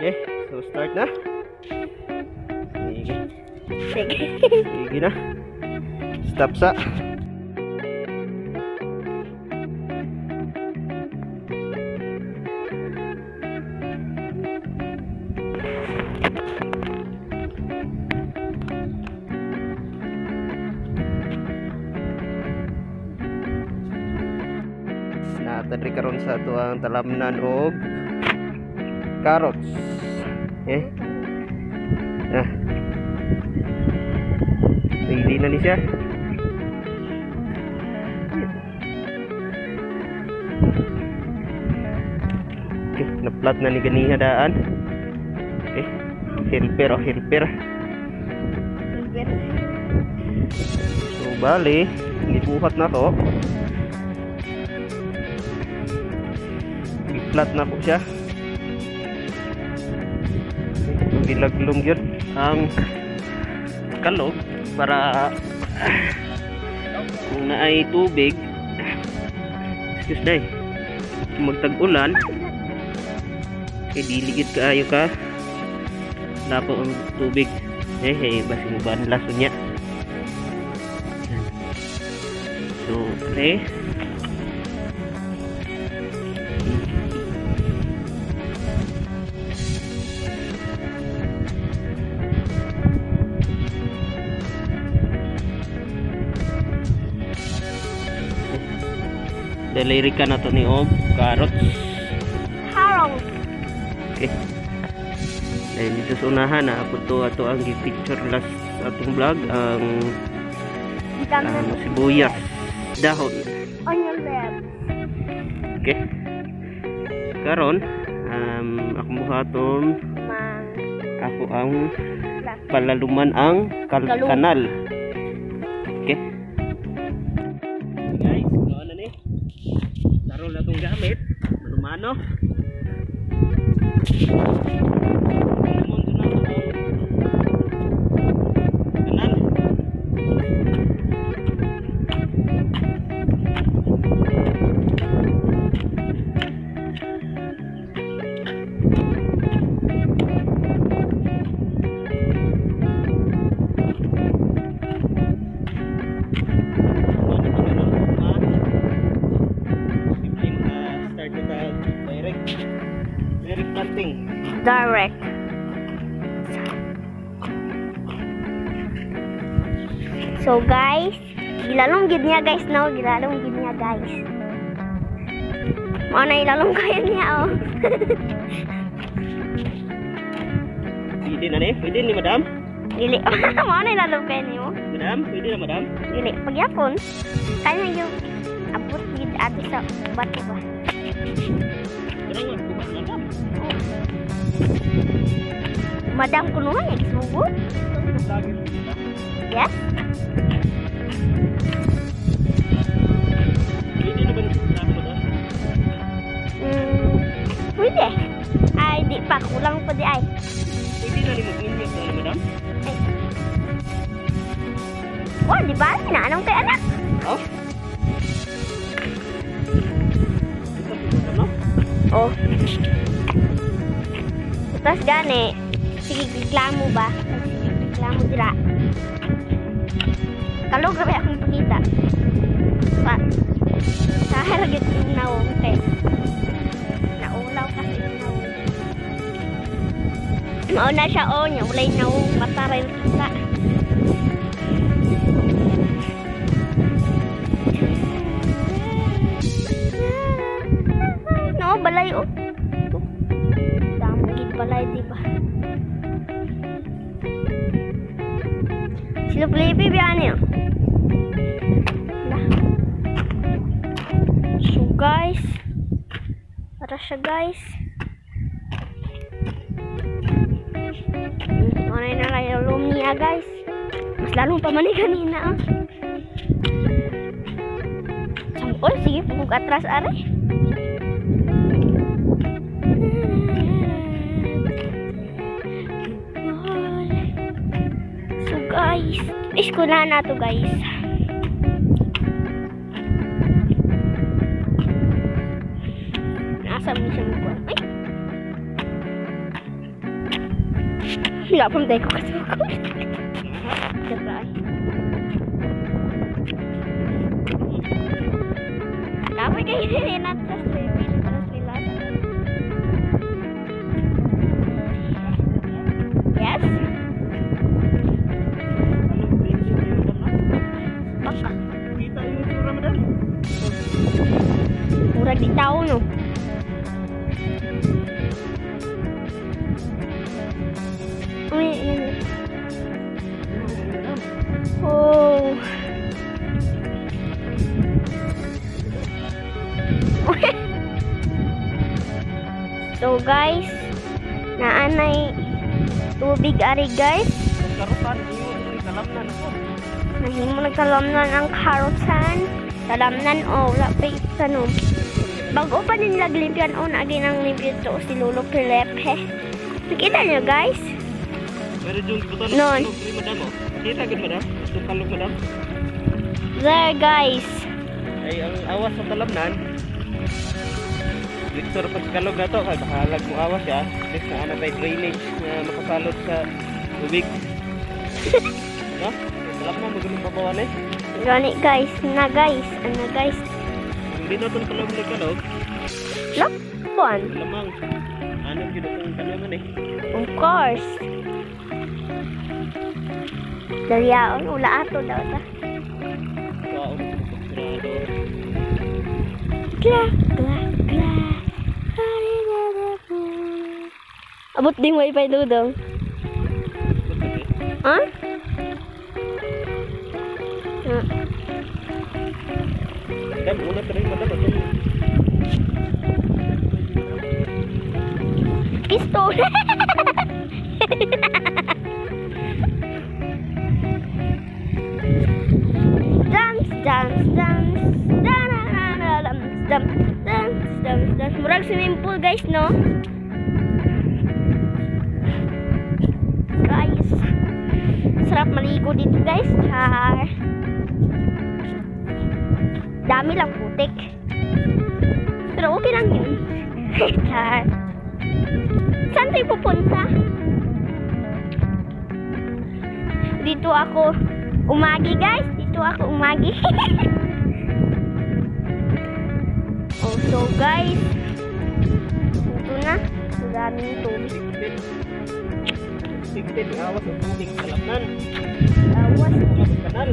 Okay, so start na. Sige. Sige. Sige na. Stop sa. Natadri karon sa ato ang talamnan og carrots. Okay. Ready na ni siya. Okay, na-plat na ni ganiha daan. Okay. Helper. So bali, gibuhat na to. Gi-plat na po siya. Gilaglong yun ang kalog para kung naay tubig, excuse day, magtag-ulan kay diligid kaayo ka lapo ang tubig basing banlas niya. So okay, daliri ka na to ni og carrots. Okay. Dahil dito sa unahan na ako to ato ang picture last atong vlog ang sibuyas dahon. Onion left. Okay. Karon ako buhaton ako ang palaluman ang kanal. Okay. Guys, ano na ni? Tarol na itong gamit. Manumano. Direct. So guys, gilalong gid niya guys, no? Gilalong gid niya guys. Mao na ilalong kayo niya oh. Pwede na ni? Pwede ni madam? Dili. Mao na ilalong kayo niyo. Madam, pwede na madam? Dili. Pagyapon. Kanya yung abot gid ato sa bato ba. Pero nga kumat madam. Madam kuno nga gisugod. Yes. Pwede na ba ni sa madam? Pwede. Ay, di pa. Kulang pa di ay. Pwede na ni mag-inyok na madam? Ay. Oh, di ba? Anong kay anak? Oh? Oh. Tapos gani, sige reklamo ba? Sige reklamo dira. Kalog rabi akong pakita. Sa haragit yung nawong kay naulaw kasi yung nawong. Mauna siya o niya, walay nawong mataray kita. No, balay o. Balay, diba? Sila Felipe, biyan niyo. So, guys. Para siya, guys. Ano na kayo room niya, guys. Mas lalong pamani kanina, oh. Sampol, sige, pugog atras, are. Guys, iskula na to guys. Nasa mo siya mo. Ay. Wala pang tayo ko kasukol. Try. Dapat kayo rin at trust me. Yes? Baka. Kita yung itsura mo dali. Murag di tao, no? Uy, yun. Oh. So guys, naanay tubig ari guys. Karutan, yung kalamnan ako. Nahimo nagkalamnan ang karotan. Kalamnan o wala pa itanom. Bago pa nila glimpyan o naging ang limpyo to si Lolo Pilepe. Nakita niyo guys? Pero yung buton Non. ni madam oh. Kita gud madam. Itong kalog madam. There guys. Ay ang awas sa talamnan. Victor pa sa kalog na to kay bahalag mo awas ya. This na ana tay drainage na makasalot sa tubig. No? Talamnan mo gulong babawan eh. Gani guys, na guys, ano guys. Hindi na itong kalog na kalog. Look, one. Lamang. Ano yun itong kalaman eh. Of course. Daliaon, ula ato daw ta. Wow, sigurado. Gla, gla, gla. Abot ding wifi dudong. Ha? Dan una tadi madam atau Pistol. Dance, dance, dance. Dance. Murag swimming pool guys, no? Guys. Sarap maligo dito guys. Char. Dami lang putik. Pero okay lang yun. Char. Saan tayo pupunta? Dito ako umagi guys. Dito ako umagi. Oh, so guys. Ito na. Daming tubig. Tigit awas ang tubig kalamnan. Awas. Kanal.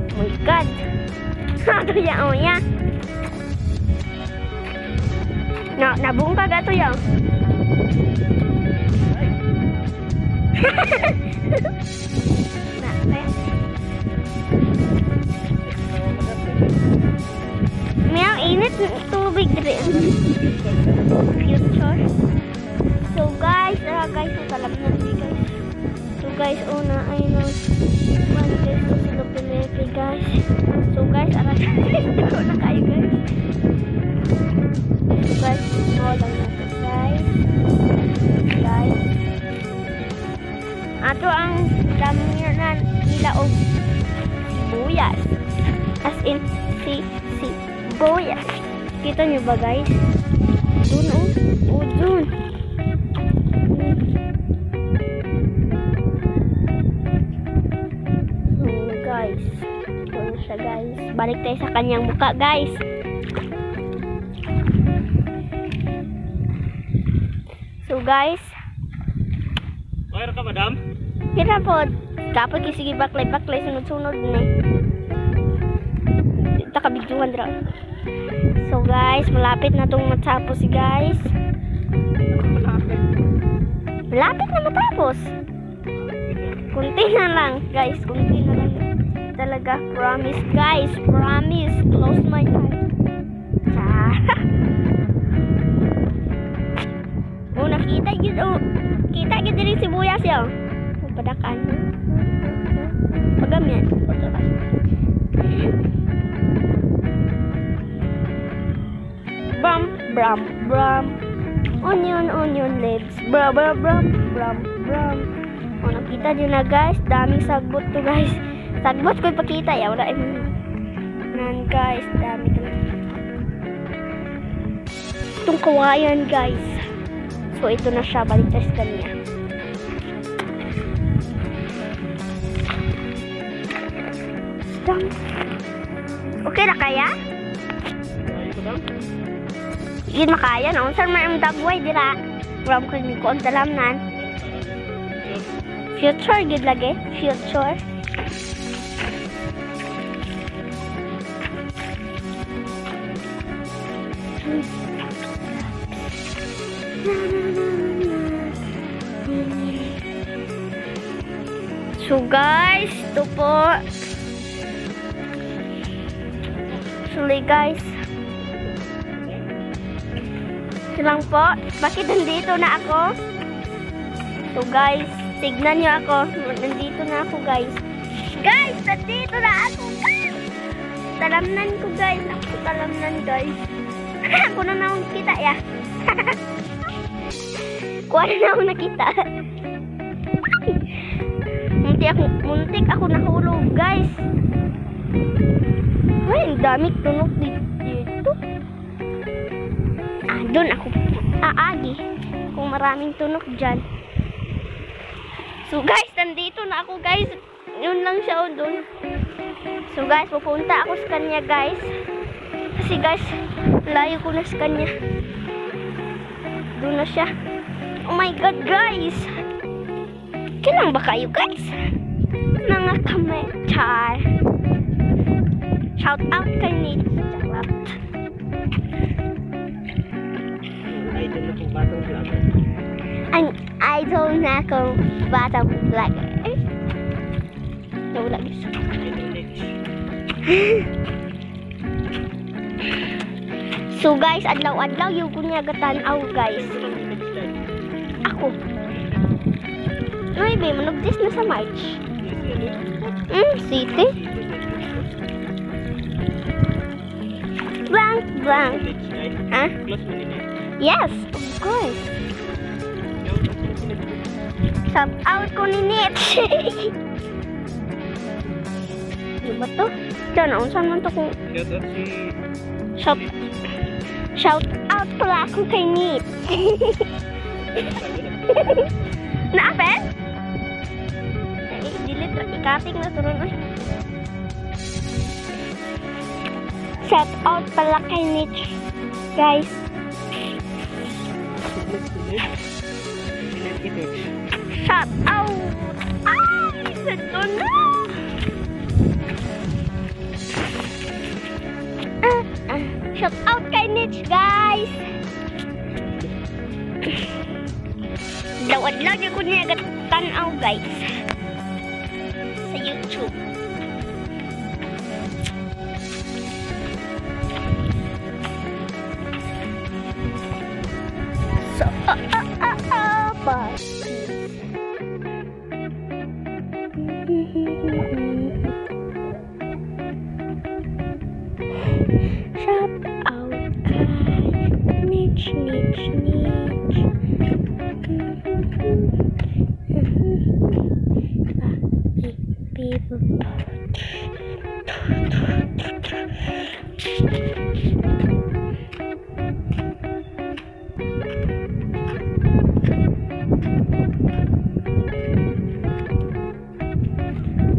Oh my god. Ato ya, oh ya. Nabungkag ato ya. May ang init tubig diri. Future. So guys, guys, ang kalamnan guys. So guys, una ay no. One guys, sila Pilepe guys. So guys, arat dito na kayo guys. So guys, small lang natin guys. Guys. Ato ang damihan nila og sibuyas. As in, sibuyas. Kita nyo ba guys? Dun oh. Dun. Guys. Ito na siya guys. Balik tayo sa kanyang muka guys. So guys. Wire ka madam? Kita po. Dapat kisigi baklay-baklay sunod-sunod na. Ito kabidjuhan dra. So guys. Malapit na itong matapos guys. Malapit na matapos. Kunti na lang guys. Kunti na lang. Talaga. Promise guys. Promise. Close my eyes. Oh, nakita yun. Oh, kita yun din yung sibuyas yun. Padakan. Pagam yan. Brum, brum, brum. Onion leaves. Brum, brum, brum, brum, brum. Oh, nakita nyo na guys. Daming sagbot to guys. Sagbot ko ipakita. Wala nan guys. Dami to. Itong kawayan guys. So ito na siya. Balik tayo sa kanya. dam. Okay na kaya? Ayun ko dam. Yun makaya na. Unsan man ang dagway dira. Gram ko ni ko ang talamnan. Future gid lagi. Future. So guys, ito po. Actually guys, ito lang po. Bakit nandito na ako? So guys, tignan nyo ako. Nandito na ako guys. Guys, nandito na ako guys. Talamnan ko guys. Ako talamnan guys. Ako na akong kita ya. Kuha na akong nakita. Muntik ako nahulog guys. Ay, ang dami tunog dito. Doon ako aagi kung maraming tunog dyan. So guys, nandito na ako guys. Yun lang siya doon. So guys, pupunta ako sa kanya guys. Kasi guys, layo ko na sa kanya. Doon na siya. Oh my god guys. Kailan ba kayo guys? Mga kamechar. Shout out kay Nate. Idol na kong batang vlogger. Ang idol na akong batang vlogger. Eh? Nawala guys. Idol Nate. So guys, adlaw-adlaw yung kunyagatan guys. Ako. Ay, may manugdis na sa March. City. Blank, blank. Ah? Close mo nila. Yes, of course. Shout out ko ni Nitch. Ano ba to? Diyan, unsan man to kung... Shout out pala ako kay Nitch. Naapen? Dilit, ikating na turun. Shout out pala kay Nitch. Guys. Shout out! Ay! Ito na! Shout out kay Nitch, guys! Adlaw-adlaw niya ko niya tanaw, guys. Sa YouTube. So, bye. Shout out kay Nitch, Nitch, Nitch. People.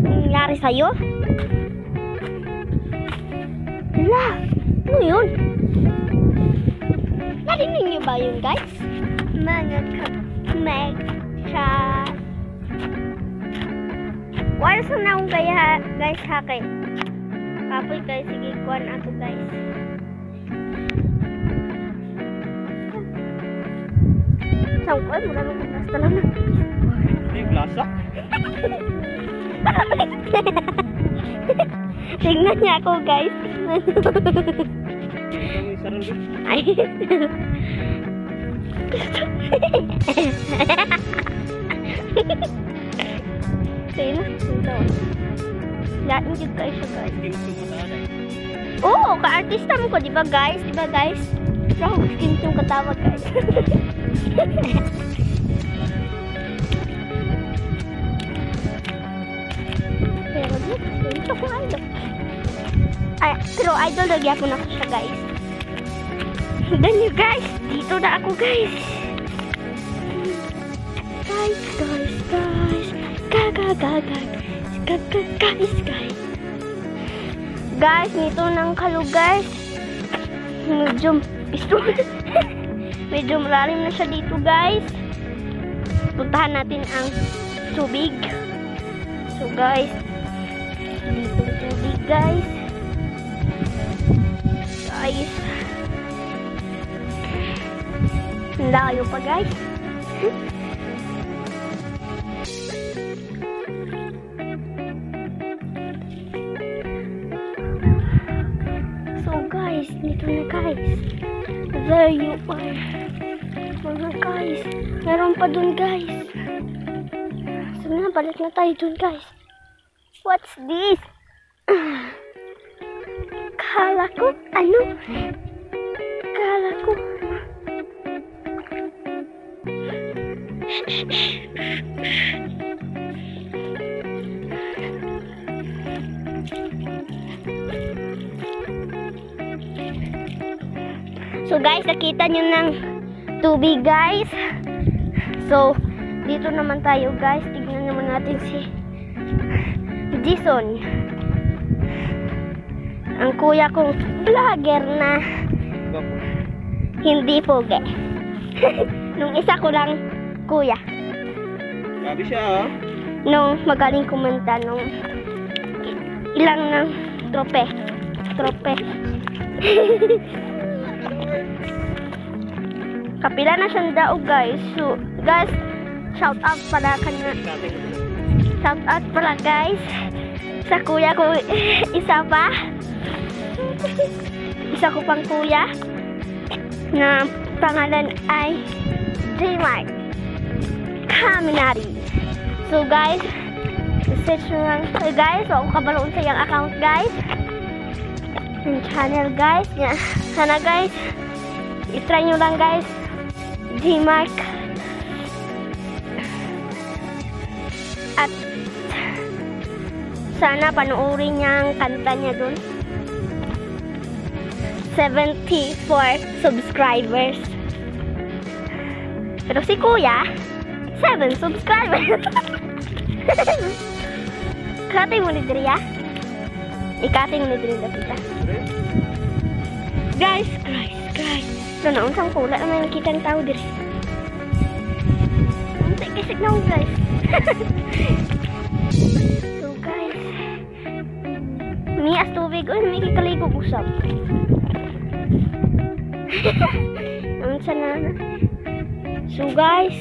Nangyari sa'yo? Wala. Ano yun? Narinig niyo ba yun, guys? Mga kamekcha. Wala sa naong kaya, guys, hakin. Kapoy, guys. Sige, kuhan ako, guys. Saan ko? Ay, mula nung basta lang na. Yung glasa? Tingnan niya ako, guys. Ay. Sino? Ito. Lain yung guys siya, guys. Oo, ka-artista mo ko, di ba, guys? Di ba, guys? Pero skin yung katawag, guys. Pero dito ko idol. Ay, pero idol lagi ako na siya, guys. Dan you guys, dito na ako, guys. Guys. Guys. Guys, nito ng kalug guys. Medyo medyo malalim na siya dito guys. Puntahan natin ang tubig. So guys, dito ang tubig guys. Guys, layo pa guys. So guys, dito na guys. There you are. Mga guys, meron pa dun guys. So na, balik na tayo dun guys. What's this? Kala ko, ano? Kala ko. So guys, nakita nyo ng tubig guys. So, dito naman tayo guys. Tignan naman natin si Jason. Ang kuya kong vlogger na hindi pogi. Nung isa ko lang kuya. Grabe siya, oh. Nung magaling kumanta nung ilang ng trope. Kapila na siyang daog guys. So guys, shout out pala kanya. Shout out pala guys sa kuya ko isa pa. Isa ko pang kuya na pangalan ay J-Mark Caminari. So guys, search nyo lang guys. So kung kabaloon sa yung account guys, yung channel guys. Yeah. Sana guys, i-try nyo lang guys. J-Mark. At sana panoorin niya ang kanta niya dun. 74 subscribers. Pero si kuya, 7 subscribers. Kati mo ni Dria? Ikati mo ni Dria kita. Guys. Doon na unsang pula na may nakita ng tao diri. Unsay kisig na guys. So guys, mias tubig o may kikaligog usap. Unsa na. So guys,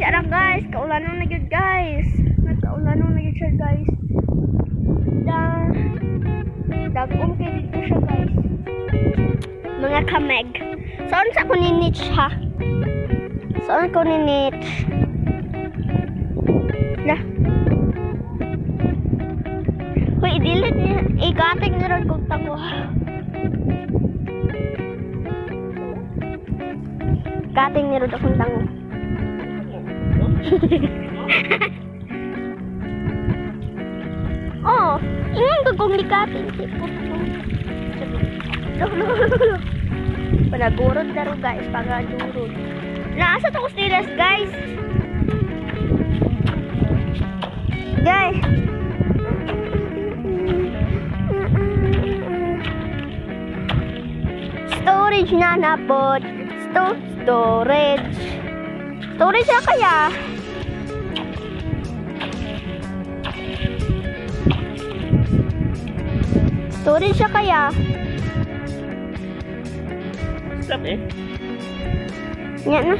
anak guys, kaulanon na gyud guys. Nagkaulanon na gyud siya guys. Dagong kay dito siya guys. Mga kameg. Saan sa ko ninich ha? Saan ko ninich? Nah. Hoy, i-delete niya. Ikating niya rin kung tako. Ikating niya rin kung tango. Oh, ingat ko kung likatin. Panagurod na rin guys. Panagurod. Naasa to ko stilas guys. Guys. Storage na napot. Storage. Storage na kaya. Storage siya kaya. Stop eh. Yan na.